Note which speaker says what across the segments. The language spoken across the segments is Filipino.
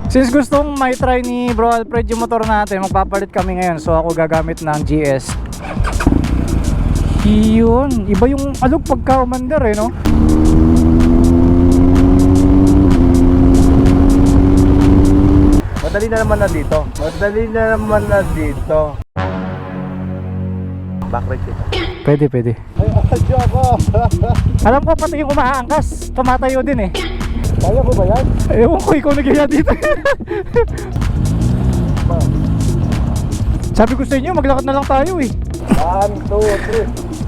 Speaker 1: Since gustong may try ni Bro Alfred yung motor natin, magpapalit kami ngayon. So ako gagamit ng GS. Yun, iba yung alog pagka umandar eh, no?
Speaker 2: Madali na naman na dito. Madali na naman na dito. Backride kita.
Speaker 1: Pwede, pwede.
Speaker 2: Ay, akadyo ako.
Speaker 1: Alam ko pati yung umaangkas, tumatayo din eh.
Speaker 2: Kaya mo ba yan?
Speaker 1: Ewan ko, ikaw nagyaya dito. Sabi ko sa inyo, maglakad na lang tayo eh.
Speaker 2: 1, 2, 3.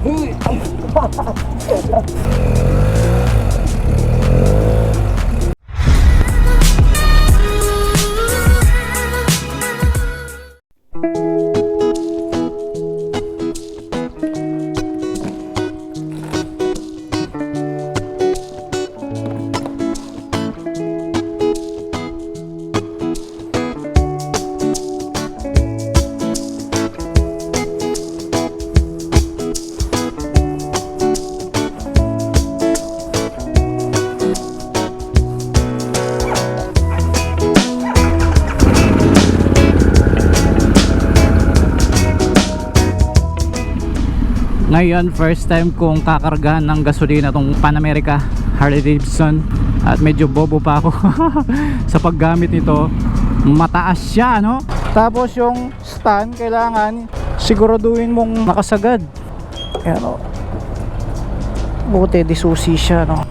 Speaker 1: Ngayon, first time kong kakargahan ng gasolina tong Pan America Harley Davidson. At medyo bobo pa ako sa paggamit nito. Mataas siya, no? Tapos yung stand, kailangan siguraduhin mong nakasagad. Ayan, o. Buti, di susi siya, no?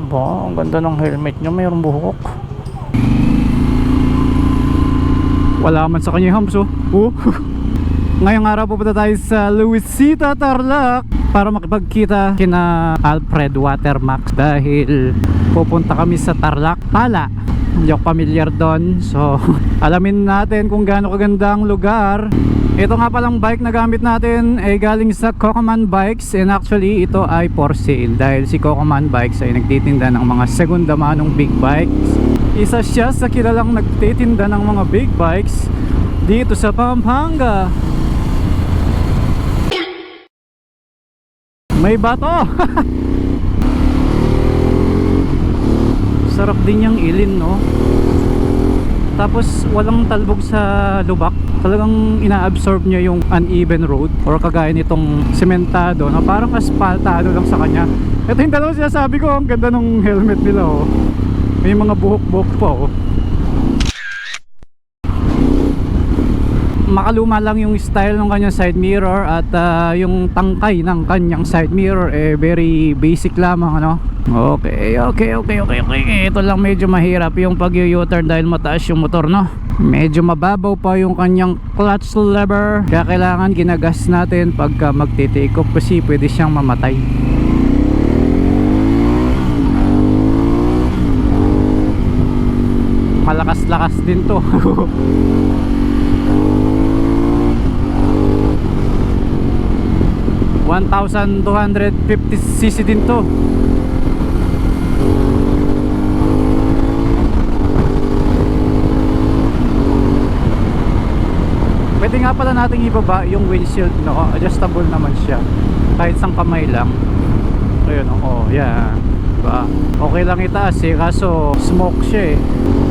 Speaker 1: Ba, ang ganda ng helmet niya, mayroong buhok. Wala man sa kanya yung hams, oh. Ngayong araw pupunta tayo sa Luisita, Tarlac para makipagkita kina Alfred Watermax dahil pupunta kami sa Tarlac, Tala. Hindi ako familiar doon, so alamin natin kung gaano kaganda ang lugar. Ito nga palang bike na gamit natin ay galing sa Kokoman Bikes, and actually ito ay for sale dahil si Kokoman Bikes ay nagtitinda ng mga segunda manong big bikes. Isa siya sa kilalang nagtitinda ng mga big bikes dito sa Pampanga. May bato. Sarap din yung ilin, no? Tapos walang talbog sa lubak. Talagang ina-absorb niya yung uneven road, or kagaya nitong sementado na parang aspaltado lang sa kanya. Ito yung dalawang sinasabi ko, ang ganda ng helmet nila, oh. May mga buhok-buhok pa, oh. Makaluma lang yung style ng kanyang side mirror at yung tangkay ng kanyang side mirror eh very basic lamang, ano. Okay. Ito lang medyo mahirap yung pag-u-turn dahil mataas yung motor, no. Medyo mababaw pa yung kanyang clutch lever, kaya kailangan ginagas natin pagka magti-take off kasi pwede siyang mamatay. Malakas-lakas din to. 1,250cc din to. Pwede nga pala nating ibaba yung windshield, no? Adjustable naman siya kahit isang kamay lang. Ayun, oh, yeah. Diba? Okay lang itaas eh, kaso smoke siya eh.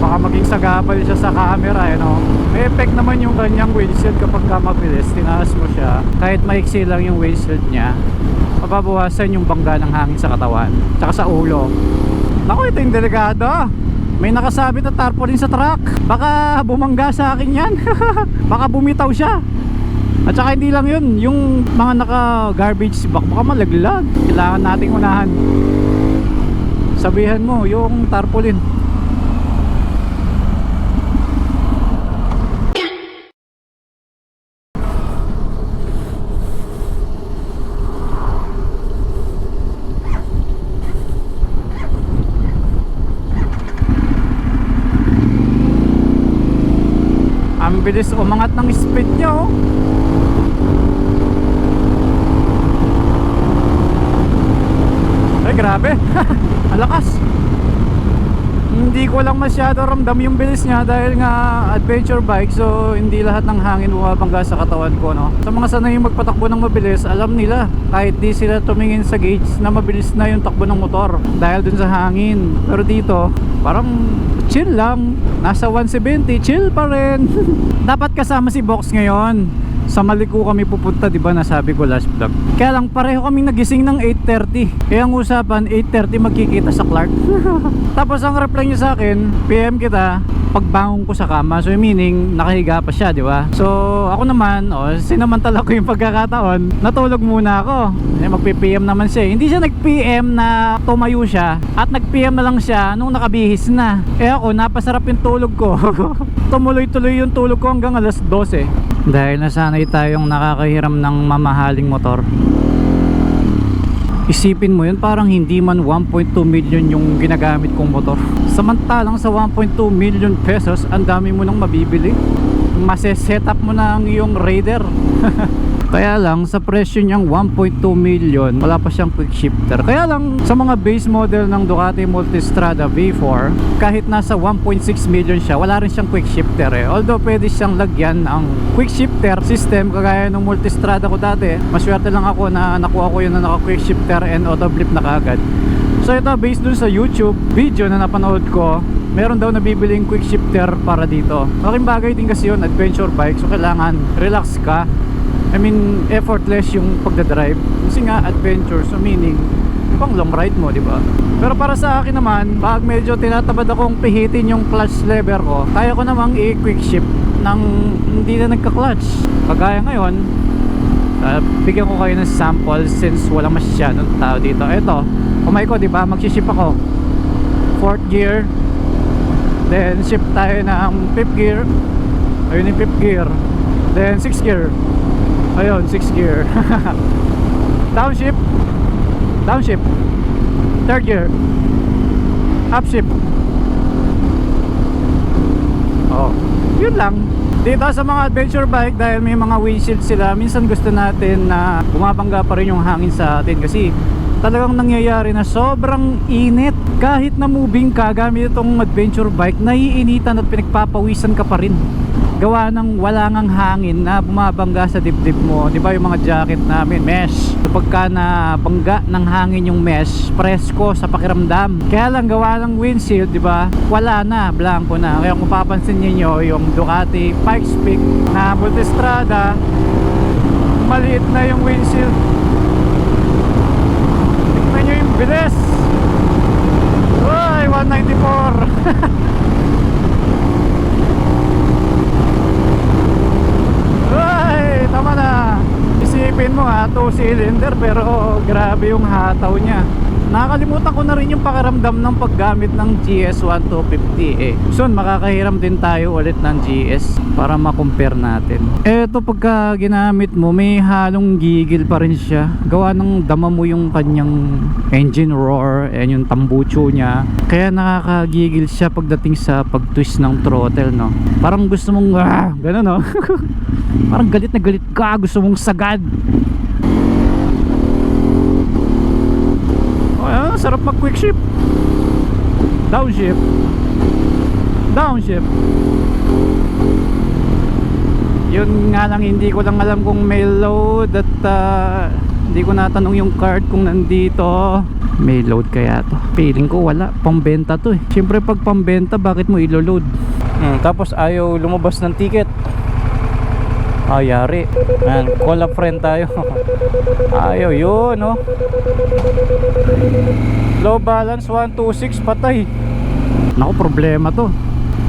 Speaker 1: Baka maging sagabal siya sa camera, you know? May effect naman yung kanyang windshield kapag mabilis tinaas mo siya. Kahit maiksi lang yung windshield niya, mababawasan yung bangga ng hangin sa katawan tsaka sa ulo. Naku, ito yung delikado. May nakasabit na tarpaulin sa truck. Baka bumangga sa akin yan. Baka bumitaw siya. At saka hindi lang yun, yung mga naka garbage bag baka malaglag. Kailangan nating unahan. Sabihan mo yung tarpaulin. Ang bilis umangat ng speed niya, oh. Ay, grabe. Ang lakas. Hindi ko lang masyado ramdam yung bilis niya dahil nga adventure bike, so hindi lahat ng hangin bumabangga sa katawan ko, no? Sa mga sanay yung magpatakbo ng mabilis, alam nila kahit di sila tumingin sa gauge na mabilis na yung takbo ng motor dahil dun sa hangin. Pero dito parang chill lang, nasa 170, chill pa rin. Dapat kasama si Box ngayon. Sa Maliko kami pupunta, di ba, nasabi ko last vlog. Kaya lang pareho kaming nagising ng 8:30. Kaya ang usapan 8:30 magkikita sa Clark. Tapos ang reply niya sa akin, PM kita pagbangon ko sa kama. So meaning nakahiga pa siya, di ba? So ako naman, sinamantala ko yung pagkakataon, natulog muna ako. Magpi-PM naman siya. Hindi siya nag-PM na tumayo siya, at nag-PM na lang siya nung nakabihis na. Kaya ako, napasarap yung tulog ko. Tumuloy-tuloy yung tulog ko hanggang alas 12. Dahil nasanay tayong nakakahiram ng mamahaling motor. Isipin mo yun, parang hindi man 1.2 million yung ginagamit kong motor. Samantalang sa 1.2 million pesos, ang dami mo nang mabibili. Maseset up mo na ang iyong Raider. Kaya lang sa presyo niyang 1.2 million, wala pa siyang quick shifter. Kaya lang sa mga base model ng Ducati Multistrada V4, kahit nasa 1.6 million siya, wala rin siyang quick shifter eh. Although pwede siyang lagyan ang quick shifter system kagaya ng Multistrada ko dati. Maswerte lang ako na nakuha ko yun na naka quick shifter and auto blip na kaagad. So ito, based dun sa YouTube video na napanood ko, meron daw nabibiling quick shifter para dito. Malaking bagay din kasi yun, adventure bike. So kailangan relax ka. I mean, effortless yung pagdadrive. Kasi nga adventure, so meaning pang long ride mo, di ba? Pero para sa akin naman, pag medyo tinatabad akong pihitin yung clutch lever ko, kaya ko namang i-quick shift nang hindi na nagka-clutch. Kagaya ngayon, bigyan ko kayo ng sample since walang masyadong tao dito. Ito, kumay ko, di ba? Mag-shift ako 4th gear, then shift tayo ng 5th gear. Ayun yung 5th gear. Then 6th gear. Ayun, 6th gear. Downshift. Downshift. 3rd gear. Upshift. Oh, yun lang. Dito sa mga adventure bike, dahil may mga windshield sila, minsan gusto natin na bumabangga pa rin yung hangin sa atin kasi talagang nangyayari na sobrang init. Kahit na moving ka gamit itong adventure bike, naiinitan at pinagpapawisan ka pa rin. Gawa ng wala ngang hangin na bumabangga sa dibdib mo. Di ba yung mga jacket namin, mesh. Pagka na bangga ng hangin yung mesh, presko sa pakiramdam. Kaya lang gawa ng windshield, di ba? Wala na, blanco na. Kaya kung papansin niyo yung Ducati Pikes Peak na Multistrada, maliit na yung windshield. Tignan nyo yung bilis. Uy, 194. Tama na. Isipin mo ha, 2 cylinder pero grabe yung hataw niya. Nakakalimutan ko na rin yung pakiramdam ng paggamit ng GS1250 eh. Soon makakahiram din tayo ulit ng GS para makompare natin. Eto, pagka ginamit mo, may halong gigil pa rin siya. Gawa ng dama mo yung kanyang engine roar and yung tambucho niya. Kaya nakakagigil siya pagdating sa pag-twist ng throttle, no? Parang gusto mong gano'n, no? Parang galit na galit ka, gusto mong sagad. Sarap mag quick shift. Downshift. Downshift. Yun nga lang, hindi ko lang alam kung may load at hindi ko natanong yung card kung nandito. May load kaya to? Feeling ko wala, pambenta to eh. Siyempre pag pambenta, bakit mo ilo-load? Tapos ayaw lumabas ng ticket. Yari. Ayan, call a friend tayo. Ayaw yun, no? Low balance 126, patay. Naku, problema to.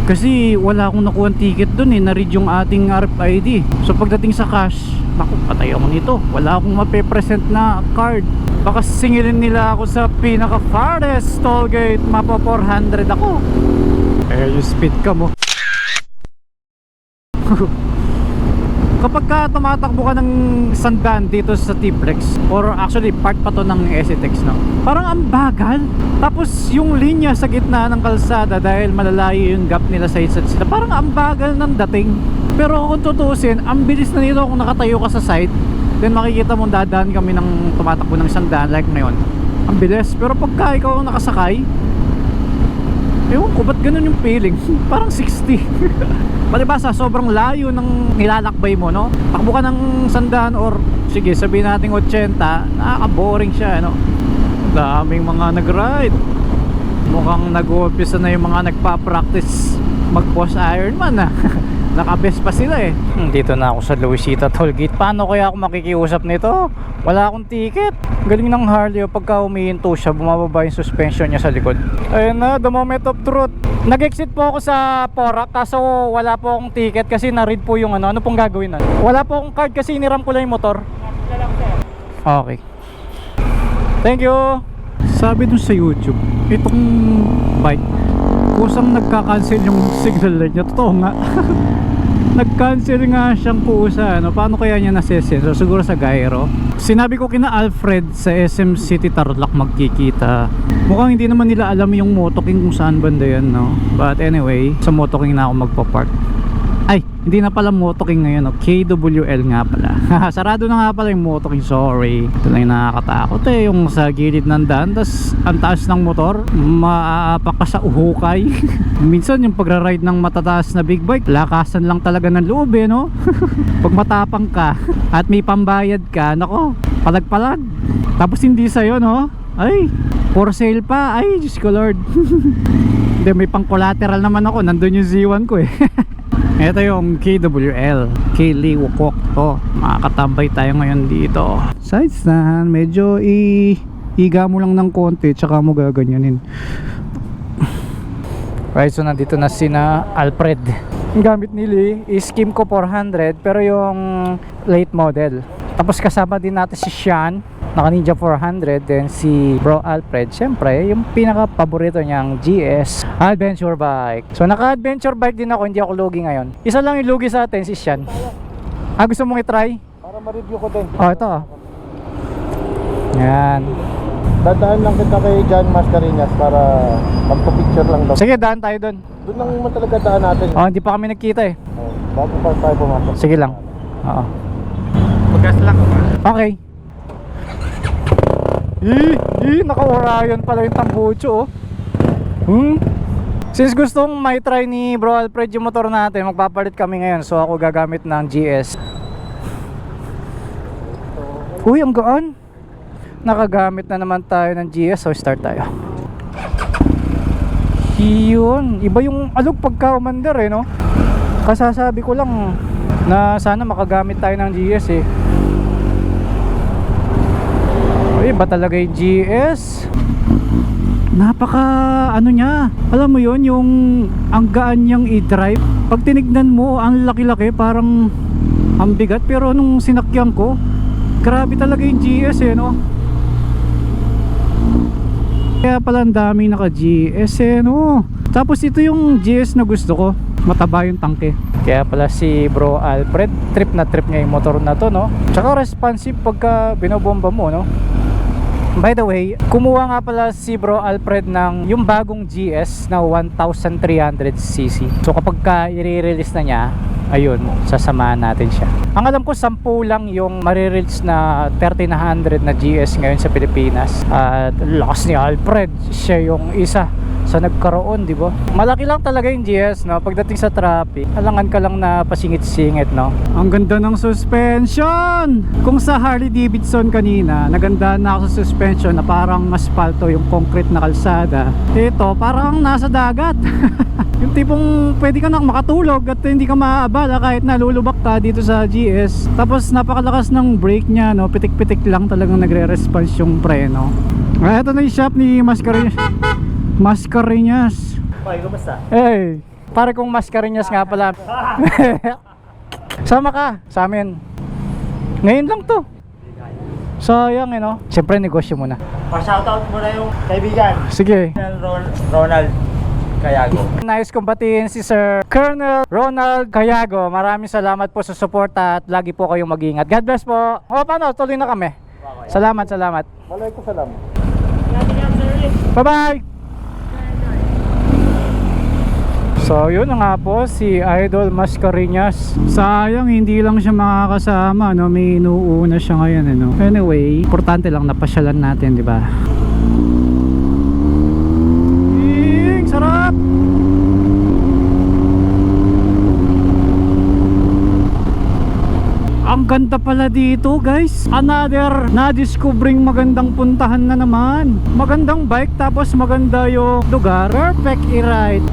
Speaker 1: Kasi wala akong nakuha ticket dun eh. Na-read yung ating RFID. So pagdating sa cash, naku, patay ako nito. Wala akong mape-present na card. Baka singilin nila ako sa pinaka farthest toll gate. Mapa 400 ako. Yung speed ka mo. Kapag ka tumatakbo ka ng sandan dito sa T-Flex, or actually part pa to ng SCTEX, no? Parang ang bagal. Tapos yung linya sa gitna ng kalsada, dahil malalayo yung gap nila sa isa't sila, parang ang bagal ng dating. Pero kung tutuusin, ang bilis na nito kung nakatayo ka sa side. Then makikita mong dadaan kami ng tumatakbo ng sandan like ngayon. Ang bilis. Pero pagka ikaw ang nakasakay, Ewan ko, ba't ganun yung feeling? Parang 60. Palibasa, sobrang layo ng nilalakbay mo, no? Takbo ka ng 100 or sige, sabihin natin 80, nakaka-boring siya, no? Daming mga nag-ride. Mukhang nag-uumpisa na yung mga nagpa-practice mag-post Ironman, ah. Nakabest pa sila eh. Dito na ako sa Luisita Tollgate. Paano kaya ako makikiusap nito? Wala akong ticket. Galing ng Harley, pagka umihinto siya, bumababa yung suspension niya sa likod. Ayun na, the moment of truth. Nag-exit po ako sa Porac, kaso wala po akong ticket kasi na-read po yung ano. Ano pong gagawin na? Wala po akong card kasi iniram ko lang yung motor. Okay. Thank you. Sabi dun sa YouTube, itong bike, kusang nagka-cancel yung signal light niya. Totoo nga. Nag-cancel nga siyang kusa, ano? Paano kaya niya nasesensor? Siguro sa gyro. Sinabi ko kina Alfred sa SM City Tarlac magkikita. Mukhang hindi naman nila alam yung Motoking kung saan banda yan, no? But anyway, sa Motoking na ako magpa-park. Ay, hindi na pala Motoking ngayon, no? KWL nga pala. Sarado na nga pala yung Motoking, sorry. Ito lang yung nakakatakot eh, yung sa gilid ng daan, tas ang taas ng motor, maaapak ka sa uhukay. Minsan yung pagra-ride ng matataas na big bike, lakasan lang talaga ng loob eh, no? Pag matapang ka at may pambayad ka, nako, palag-palag. Tapos hindi sa'yo, no? Ay, for sale pa. Ay, Diyos ko Lord. Hindi, may pang collateral naman ako, nandun yung Z1 ko eh. Ito yung KWL, Kaylee Wukok to. Makakatambay tayo ngayon dito. Side stand, medyo iga mo lang ng konti, tsaka mo gaganyanin. Right, so nandito na sina Alfred. Ang gamit nili is Kimco 400, pero yung late model. Tapos kasama din natin si Sean, naka Ninja 400, then si Bro Alfred, syempre yung pinaka paborito niyang GS adventure bike. So naka adventure bike din ako, hindi ako lugi ngayon. Isa lang yung lugi sa atin, si Sean. Gusto mong i-try?
Speaker 2: Para ma-review ko din.
Speaker 1: Ito. Yan.
Speaker 2: Dadaan lang kita kay John Mascareñas para magpa-picture lang daw.
Speaker 1: Sige, daan tayo doon.
Speaker 2: Doon lang naman talaga daan natin.
Speaker 1: Hindi pa kami nagkita eh.
Speaker 2: Bago pa tayo pumasok.
Speaker 1: Sige lang. Oo.
Speaker 2: Pagkas lang.
Speaker 1: Okay. Naka-Orion pala yung tambucho, oh. Since gustong may try ni Bro Alfred yung motor natin, magpapalit kami ngayon. So ako gagamit ng GS. Uy, ang gaan. Nakagamit na naman tayo ng GS. So start tayo. Yun, iba yung alog pagka umandar eh, no? Kasasabi ko lang na sana makagamit tayo ng GS eh. Iba talaga yung GS. Napaka ano niya, alam mo yon, yung ang gaan niyang i-drive. Pag tinignan mo, ang laki-laki, parang ang bigat. Pero nung sinakyan ko, grabe talaga yung GS eh, no? Kaya pala ang daming naka GS eh, no? Tapos ito yung GS na gusto ko, mataba yung tangke. Kaya pala si Bro Alfred, trip na trip niya yung motor na to, no? Tsaka responsive pagka binobomba mo, no? By the way, kumuha nga pala si Bro Alfred ng yung bagong GS na 1300cc. So kapag ka i-release na niya, ayun, sasamahan natin siya. Ang alam ko 10 lang yung marirelease na 1300 na GS ngayon sa Pilipinas. At lakas ni Alfred, siya yung isa sa nagkaroon, di ba? Malaki lang talaga yung GS, no? Pagdating sa traffic, alangan ka lang na pasingit-singit, no? Ang ganda ng suspension! Kung sa Harley Davidson kanina, naganda na ako sa suspension na parang asphalto yung concrete na kalsada. Ito, parang nasa dagat. Yung tipong pwede ka na makatulog at hindi ka maaabala kahit nalulubak ka dito sa GS. Tapos napakalakas ng brake niya, no? Pitik-pitik lang talagang nagre-response yung preno. Ito na yung shop ni Mascareñas.
Speaker 2: Hoy, kumusta?
Speaker 1: Hey, pare kong Mascareñas nga pala. Sama ka sa amin. Ngayon lang to. Sayang eh, no? Siyempre negosyo muna.
Speaker 2: Pa-shoutout mo na yung kaibigan.
Speaker 1: Sige.
Speaker 2: Ronald Cayago.
Speaker 1: Nais kong batiin si Sir Colonel Ronald Cayago. Maraming salamat po sa suporta at lagi po kayong mag-ingat. God bless po. O paano, tuloy na kami. Salamat.
Speaker 2: Malay ko salam.
Speaker 1: Bye-bye. So yun na nga po si Idol Mascareñas. Sayang hindi lang siya makakasama, no? May inuuna siya ngayon, no? Anyway, importante lang napasyalan natin, di ba? Sarap! Sarap! Ang ganda pala dito guys. Another na-discovering magandang puntahan na naman. Magandang bike tapos maganda yung lugar. Perfect i-ride.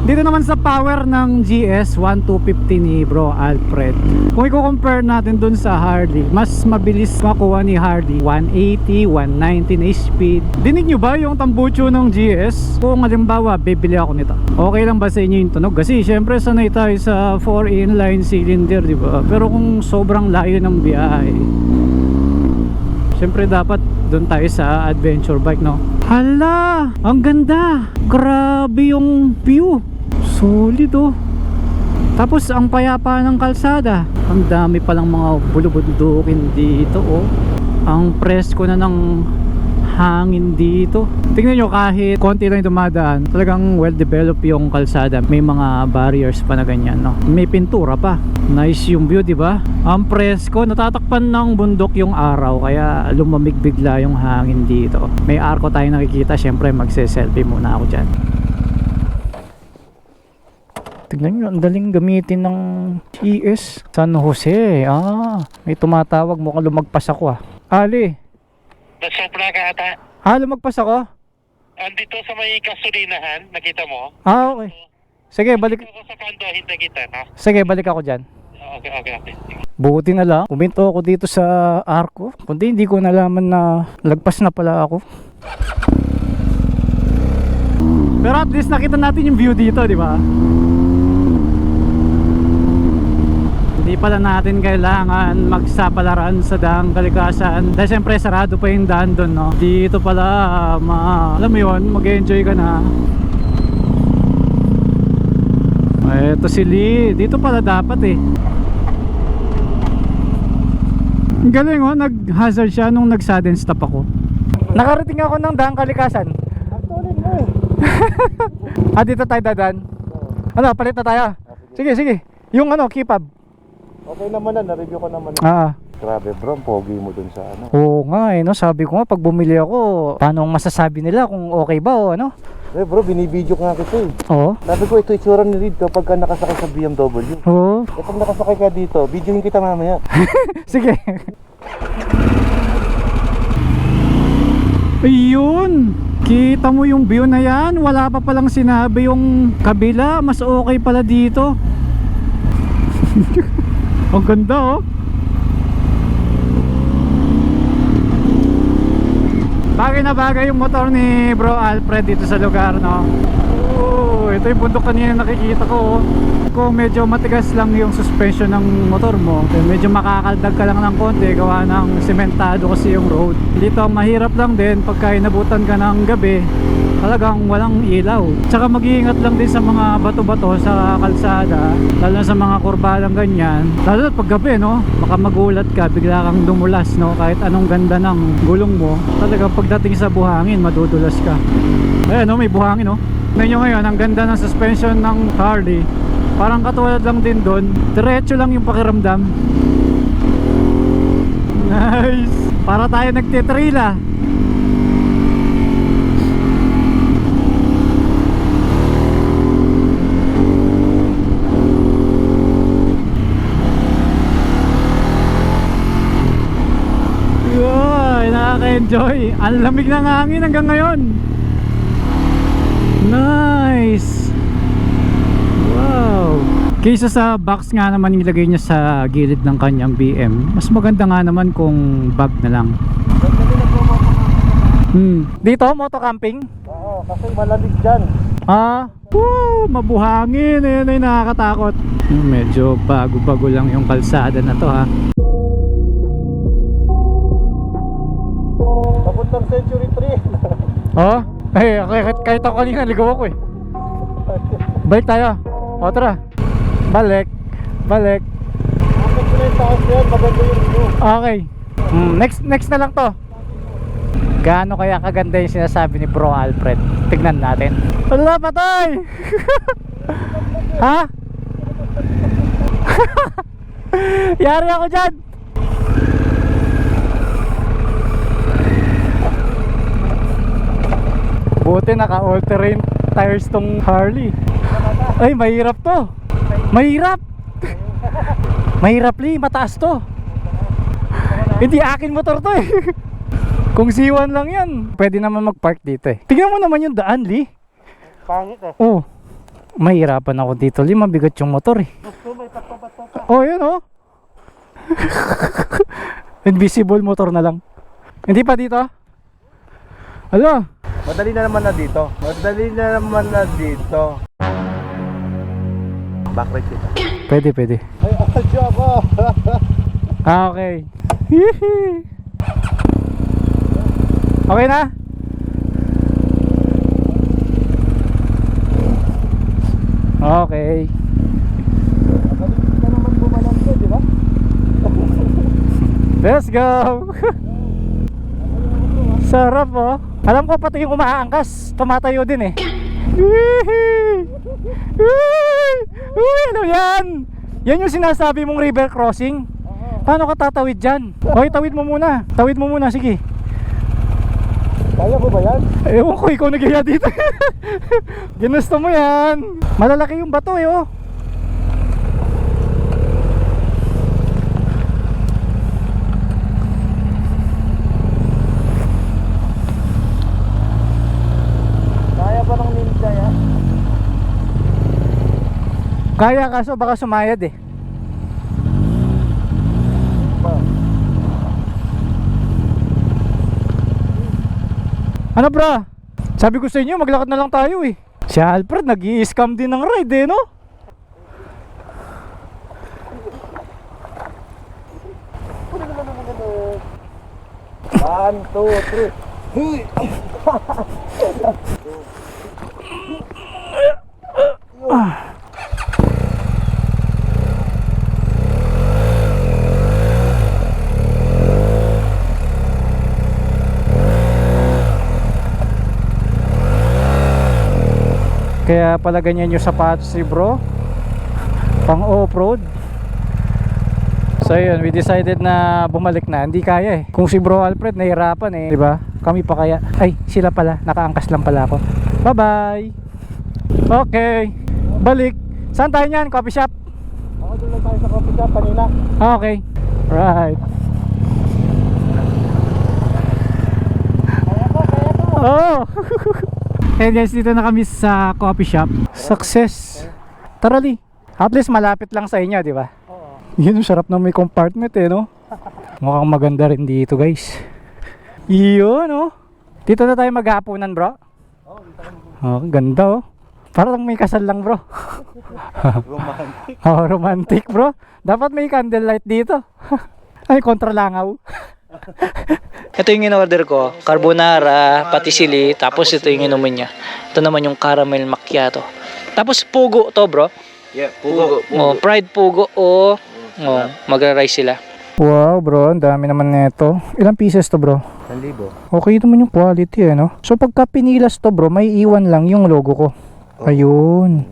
Speaker 1: Dito naman sa power ng GS 1250 ni Bro Alfred, kung i-compare natin dun sa Harley, mas mabilis makuha ni Harley 180, 190 na speed. Dinig nyo ba yung tambucho ng GS? Kung halimbawa bibili ako nito, okay lang ba sa inyo yung tunog? Kasi syempre sanay tayo sa 4 inline cylinder, di ba? Pero kung sobrang layo ng biyahe, syempre dapat doon tayo sa adventure bike, no? Hala, ang ganda, grabe yung view, solid oh. Tapos ang payapa ng kalsada, ang dami palang mga bulubundukin dito oh. Ang presko na ng hangin dito. Tingnan nyo, kahit konti lang yung dumadaan, talagang well developed yung kalsada. May mga barriers pa na ganyan, no? May pintura pa. Nice yung view, di ba? Ang presko, natatakpan ng bundok yung araw, kaya lumamig bigla yung hangin dito. May arko tayo nakikita, syempre magse-selfie muna ako dyan. Tignan nyo, ang daling gamitin ng GS San Jose. May tumatawag, mukhang lumagpas ako ah. Ali,
Speaker 3: Nasobra ka ata.
Speaker 1: lumagpas ako?
Speaker 3: Andito sa may kasulinahan, nakita mo?
Speaker 1: Okay. Sige, balik.
Speaker 3: Ako sa kando, hindi kita, no?
Speaker 1: Sige, balik ako dyan.
Speaker 3: Okay.
Speaker 1: Buti na lang, kuminto ako dito sa arko. Kundi hindi ko nalaman na lagpas na pala ako. Pero at least nakita natin yung view dito, di ba? Hindi pala natin kailangan magsapalaran sa daang Kalikasan dahil siyempre sarado pa yung daan doon, no? Dito pala, alam mo yun, mag-enjoy ka na. Eto si Lee, dito pala dapat eh. Ang galing oh, nag-hazard siya nung nag-sudden stop ako. Nakarating ako ng daang Kalikasan.
Speaker 2: Actually mo eh.
Speaker 1: Dito tayo dadaan. Ano, palit na tayo? Sige. Yung keep up.
Speaker 2: Okay naman na, na-review ko naman na. Grabe bro, ang pogi mo dun sa ano.
Speaker 1: Oo nga no, sabi ko nga pag bumili ako, paano masasabi nila kung okay ba o ano?
Speaker 2: Bro, binibidyo ko nga kita eh.
Speaker 1: Oo.
Speaker 2: Sabi ko, ito itsura ni Reed kapag ka nakasakay sa BMW.
Speaker 1: Oo.
Speaker 2: Kapag nakasakay ka dito, videohin kita mamaya.
Speaker 1: Sige. Ayun, kita mo yung view na yan. Wala pa palang sinabi yung kabila, mas okay pala dito. Ang ganda oh. Bagay na bagay yung motor ni Bro Alfred dito sa lugar, no? Ito yung bundok kanina nakikita ko oh. Kung medyo matigas lang yung suspension ng motor mo, medyo makakaldag ka lang ng konti gawa ng sementado kasi yung road. Dito mahirap lang din pagka inabutan ka ng gabi, talagang walang ilaw. Tsaka mag-iingat lang din sa mga bato-bato sa kalsada, lalo na sa mga kurbalang ganyan. Lalo na pag gabi, no? Baka magulat ka, bigla kang dumulas, no? Kahit anong ganda ng gulong mo, talagang pagdating sa buhangin, madudulas ka. Ayan, no? May buhangin, no? Tignan nyo ngayon, ang ganda ng suspension ng Harley. Parang katulad lang din doon, diretso lang yung pakiramdam. Nice! Para tayo nagtitrila. Nakaka-enjoy. Ang lamig ng hangin hanggang ngayon. Nice. Wow. Kaysa sa box nga naman ilagay niya sa gilid ng kanyang BM, mas maganda nga naman kung bag na lang. Dito, moto camping?
Speaker 2: Oo, kasi malamig dyan.
Speaker 1: Mabuhangin. Ayan ay nakakatakot. Medyo bago-bago lang yung kalsada na to ha.
Speaker 2: Papuntang Century 3.
Speaker 1: Ay, kahit ako kanina, ligaw ako eh. Balik tayo. O tara. Balik.
Speaker 2: Bakit ko na yung taas yan? Maganda yung view.
Speaker 1: Okay. Next na lang to. Gaano kaya kaganda yung sinasabi ni Bro Alfred? Tignan natin. Wala, patay! Ha? Yari ako dyan! Buti naka all-terrain tires tong Harley. Ay, mahirap to. Mahirap! Mahirap, Lee, mataas to. Hindi akin motor to eh. Kung C1 lang yan, pwede naman mag-park dito eh. Tingnan mo naman yung daan, Lee.
Speaker 2: Pangit eh.
Speaker 1: Oh, mahirapan ako dito, Lee. Mabigat yung motor eh.
Speaker 2: Gusto may bato-bato ka.
Speaker 1: Oh, yun oh. Invisible motor na lang. Hindi pa dito? Alo?
Speaker 2: Madali na naman na dito. Backride kita.
Speaker 1: Pwede.
Speaker 2: Ay, adyo ako.
Speaker 1: Ah, okay. Hihi. Okay na? Okay.
Speaker 2: Madali ka naman bumalang ko, di ba?
Speaker 1: Let's go! Sarap oh. Alam ko pati yung umaangkas, tumatayo din eh. Uy, ano yan? Yan yung sinasabi mong river crossing. Paano ka tatawid dyan? Okay, tawid mo muna, sige.
Speaker 2: Kaya ko ba yan?
Speaker 1: Ewan ko, ikaw naghiya dito. Ginusto mo yan. Malalaki yung bato eh oh.
Speaker 2: Kaya pa ng ninja yan?
Speaker 1: Kaya, kaso baka sumayad eh. Ano bro? Sabi ko sa inyo, maglakad na lang tayo eh. Si Alfred nag-i-scam din ng ride eh, no?
Speaker 2: One, two, three.
Speaker 1: Kaya pala ganyan yung sapatos si bro, pang off-road. So yun, we decided na bumalik na. Hindi kaya eh. Kung si Bro Alfred nahirapan eh, 'di ba? Kami pa kaya. Ay, sila pala, nakaangkas lang pala ako. Bye-bye. Okay. Balik. Saan tayo niyan? Coffee shop?
Speaker 2: Ako doon lang tayo sa coffee shop kanina.
Speaker 1: Okay. Right.
Speaker 2: Kaya ko.
Speaker 1: Oh. And guys, dito na kami sa coffee shop. Success. Tara Lee. At least malapit lang sa inyo, 'di ba?
Speaker 2: Oo.
Speaker 1: Yun, sarap na may compartment eh, no? Mukhang maganda rin dito, guys. Yun, oh. Dito na tayo maghapunan, bro. Oh, ganda, oh. Parang may kasal lang, bro.
Speaker 2: Romantic.
Speaker 1: Oh, romantic, bro. Dapat may candlelight dito. Ay, kontralangaw.
Speaker 4: Ito yung in-order ko, carbonara, patisili, tapos ito yung inumin niya. Ito naman yung caramel macchiato. Tapos pugo to, bro.
Speaker 2: Yeah, pugo.
Speaker 4: Oh, fried pugo o magra-rice sila.
Speaker 1: Wow, bro. Ang dami naman nito. Ilang pieces to, bro?
Speaker 2: 1,000.
Speaker 1: Okay naman yung quality, eh, no? So, pagka pinilas to, bro, may iwan lang yung logo ko. Ayun.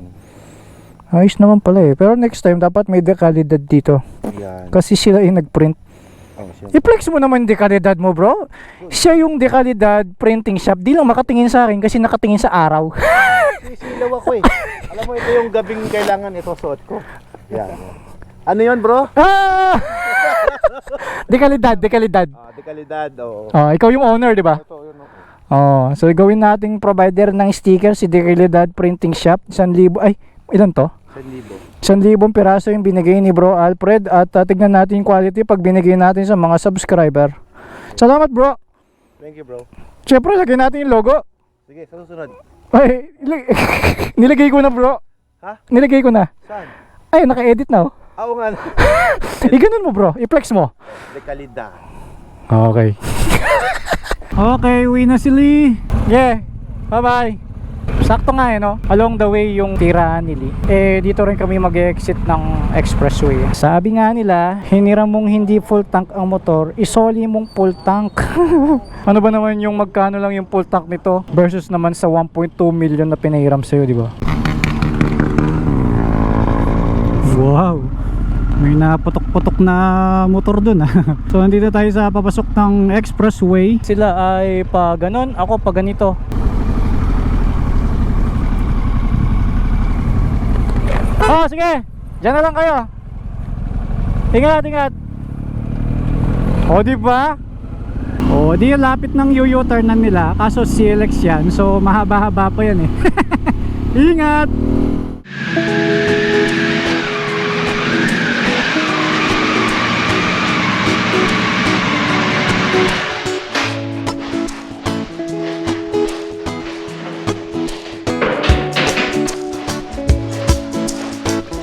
Speaker 1: Ayos naman pala eh. Pero next time, dapat may dekalidad dito.
Speaker 2: Yan.
Speaker 1: Kasi sila yung nag-print.
Speaker 2: Oh, siya.
Speaker 1: I-flex mo naman yung dekalidad mo, bro. Siya yung dekalidad printing shop. Di lang makatingin sa akin kasi nakatingin sa araw.
Speaker 2: Sisilaw ako eh. Alam mo, ito yung gabing kailangan ito suot ko. Yan. Ano yun, bro?
Speaker 1: Ah! Dekalidad.
Speaker 2: Dekalidad. Oo.
Speaker 1: Oh, ikaw yung owner, di ba?
Speaker 2: Ito, yun.
Speaker 1: Oh, so gawin nating provider ng sticker si Dekalidad Printing Shop. 1,000. Ay, ilan to?
Speaker 2: 1,000.
Speaker 1: 1,000 piraso yung binigay ni Bro Alfred. At tignan natin yung quality pag binigay natin sa mga subscriber. Salamat, bro.
Speaker 2: Thank you, bro.
Speaker 1: Siyempre, lagyan natin yung logo.
Speaker 2: Sige, sa susunod.
Speaker 1: Ay, nilagay ko na, bro.
Speaker 2: Ha?
Speaker 1: Nilagay ko na.
Speaker 2: Saan?
Speaker 1: Ay, naka-edit na, oh.
Speaker 2: Oo nga.
Speaker 1: Ganun mo, bro. I-flex mo.
Speaker 2: Dekalidad.
Speaker 1: Okay. Okay, uwi na si Lee. Yeah. Bye-bye. Sakto nga no? Along the way yung tirahan nila. Dito rin kami mag-exit ng expressway. Sabi nga nila, hiniram mong hindi full tank ang motor, isoli mong full tank. Ano ba naman yung magkano lang yung full tank nito versus naman sa 1.2 million na pinahiram sa'yo, di ba? Wow! May naputok-putok na motor dun So nandito tayo sa papasok ng expressway. Sila ay pa ganon, ako pa ganito. Oh, sige. Diyan na lang kayo. Ingat, ingat. O, di ba? O, di lapit ng U-turnan nila. Kaso CLX yan. So, mahaba-haba pa yan eh. Ingat.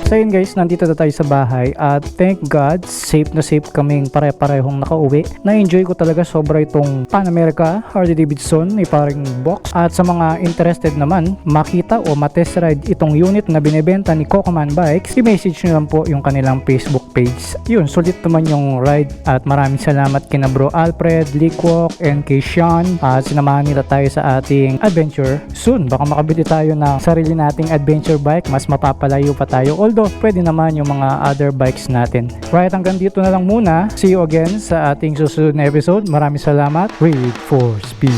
Speaker 1: So yun guys, nandito na tayo sa bahay at thank God, safe na safe kaming pare-parehong nakauwi. Na-enjoy ko talaga sobra itong Pan America Harley Davidson, may parang box. At sa mga interested naman, makita o matest ride itong unit na binibenta ni Kokoman Bikes, i-message nyo lang po yung kanilang Facebook page. Yun, sulit naman yung ride at maraming salamat kina Bro Alfred, Likwok, and kay Sean. At sinamahan nila tayo sa ating adventure. Soon, baka makabili tayo ng sarili nating adventure bike, mas mapapalayo pa tayo. Although pwede naman yung mga other bikes natin. Right, hanggang dito na lang muna. See you again sa ating susunod na episode. Maraming salamat. Wait for speed.